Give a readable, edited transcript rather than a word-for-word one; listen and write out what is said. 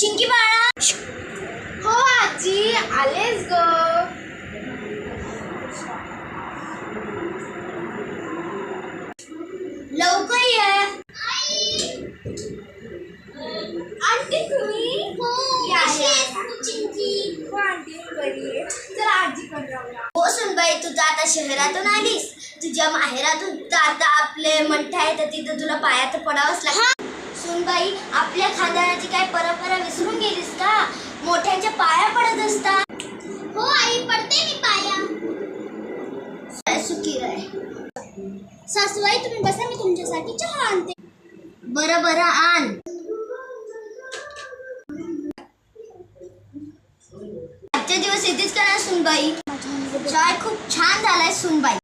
चिंकी बाळा. हो आजी, आलेच ग. लवकर ये. आंटी तुम्ही? हो. या, कशी या, आहेस या. तू चिंकी? हो आंटी, बरी आहे. चला आजी पण जाऊया. हो सुनबाई, तू आता शहरातून आलीस. तुझ्या माहेरातून आता आपले मंठे आहे तर तिथं तुला पायात पडावंच लागतं. सुनबाई, आपल्या खानदानाची काय परंपरा विसरून गेलीस का? मोठ्यांच्या पाया पडत असतात. हो आई, पडते मी पाया. सुखी राह. सासूबाई तुम्ही बसा, मी तुमच्यासाठी चहा आणते. बरं बरं आण. आजच्या दिवस येतेच का ना सुनबाई? चाय खूप छान झालाय सुनबाई.